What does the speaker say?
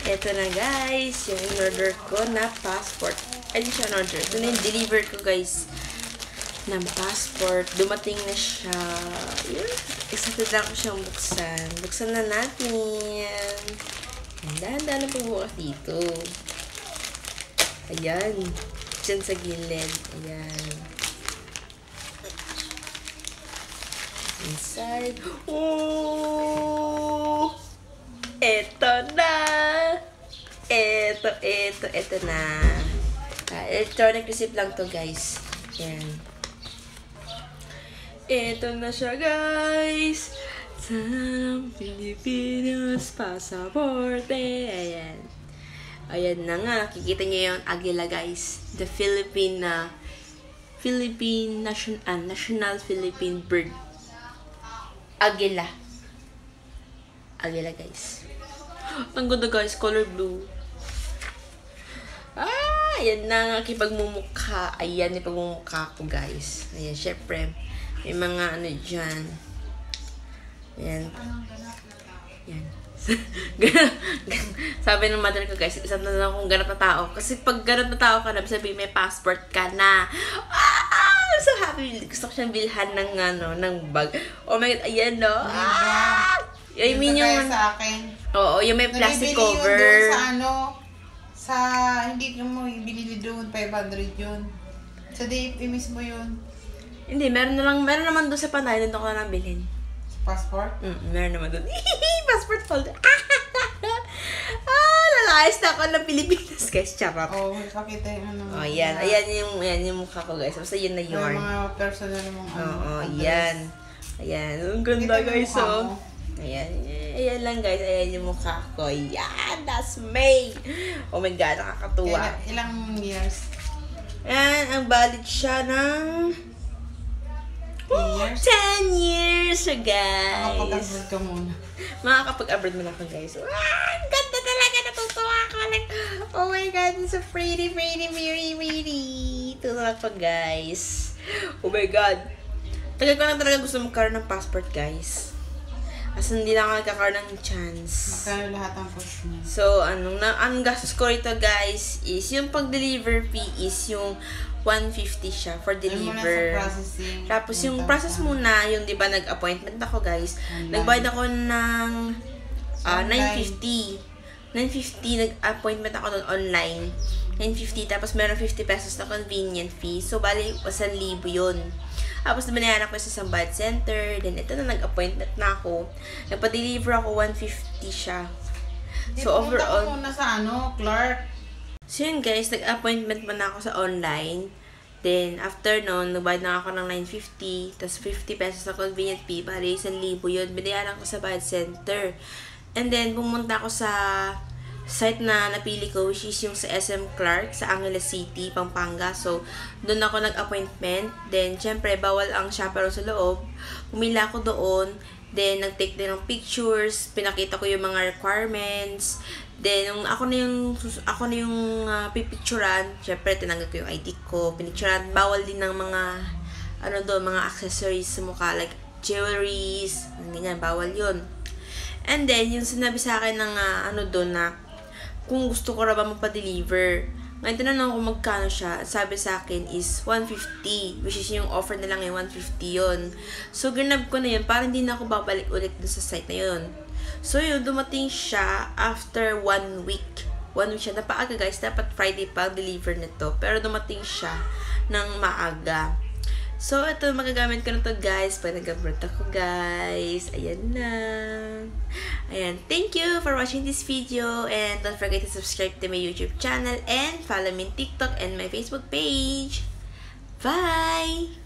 Ito na guys, yung in-order ko na passport. Ay, siya in-order. Ito na yung deliver ko guys ng passport. Dumating na siya. Yun. Excited lang ko siyang buksan. Buksan na natin. Dahan-dahan na pagbukas dito. Ayan. Diyan sa gilid. Ayan. Inside. Oh! Ito na! Ito na. Electronic receipt lang to guys. Ayan. Ito na siya guys! Sa Pilipinas pasaporte. Ayan. Ayan na nga. Kikita niyo yung agila guys. The National Philippine Bird. Agila. Agila guys. Ang ganda guys, color blue. Ayan na nga kipagmumukha. Ayan, ipagmumukha ko guys. Ayan, syempre. May mga ano dyan. Ayan. Ayan. Sabi ng mother ko guys, isang na lang kung ganap na tao. Kasi pag ganap na tao ka na, sabi may passport ka na. I'm so happy. Gusto ko siyang bilhan ng ano, ng bag. Oh my God, ayan no. I mean yung sa akin. Oo, yung may plastic cover. Yun sa ano, sa hindi mo binili doon 500 yun. Sa DFP mismo yun. Hindi, meron naman doon sa Panay, doon ako na bilhin. Passport? Meron naman doon. Passport folder. Lalayas na ako ng Pilipinas, guys. Charot. Oo, pakita yung ano. Oh, yan. Ayan yung mukha ko, guys. Basta yun na yarn. Yung mga personal mong ano. Oo, yan. Ayan. Ang ganda, guys, oh. Ayan. Ayan lang, guys. Ayan yung mukha ko. Yan. That's me. Oh my God, nakakatuwa. Ilang years? Ayan. Ang valid siya ng 10 years, guys. Makapag-abroad ka muna. Makakapag-abroad mo na ako, guys. Ang ganda talaga. Natutuwa ako. Like, oh my God, it's so pretty. Tutuwa ako, guys. Oh my God. Tagal ko lang talaga gusto magkaroon ng passport, guys. Kasi hindi lang ako nagkakaroon ng chance. Magkano lahat ang push mo? So, ang gastos ko rito, guys, is yung pag-deliver fee is yung 150 siya for deliver. Tapos yung process muna, yung di ba nag-appointment ako guys, nagbayad ako ng 950. 950 nag-appointment ako doon online. 950 tapos meron 50 pesos na convenient fee. So bali 1,000 yun. Tapos binayaran ko sa isang bayad center. Then ito na nag-appointment na ako. Nagpa-deliver ako 150 siya. So overall, muna sa ano, Clark. So yun guys, nag-appointment pa na ako sa online. Then, after nun, nagbayad na ako ng 950. Tapos 50 pesos na convenient fee. Bali, 1,000 yun. Binayaran ko sa bayad center. And then, pumunta ako sa site na napili ko, which is yung sa SM Clark, sa Angeles City, Pampanga. So, doon ako nag-appointment. Then, syempre, bawal ang chaperone sa loob. Pumila ako doon. Then, nag-take din ng pictures. Pinakita ko yung mga requirements. Then, nung ako na yung pipicturan, syempre, tinanggap ko yung ID ko, pinicturan, bawal din ng mga, mga accessories sa mukha, like, jewelries, ganyan, bawal yun. And then, yung sinabi sa akin ng, na, kung gusto ko na ba magpa-deliver, ngayon, tinanong ko magkano siya, sabi sa akin is 150, which is yung offer na lang yung 150 yun. So, ginab ko na yun, para hindi na ako babalik ulit dun sa site na yun. So, yun, dumating siya after 1 week. 1 week siya. Napaaga, guys. Dapat Friday pa deliver nito. Pero dumating siya ng maaga. So, ito, magagamit ko na to guys. Pag nag-abroad ako, guys. Ayan na. Ayan. Thank you for watching this video. And don't forget to subscribe to my YouTube channel. And follow me on TikTok and my Facebook page. Bye!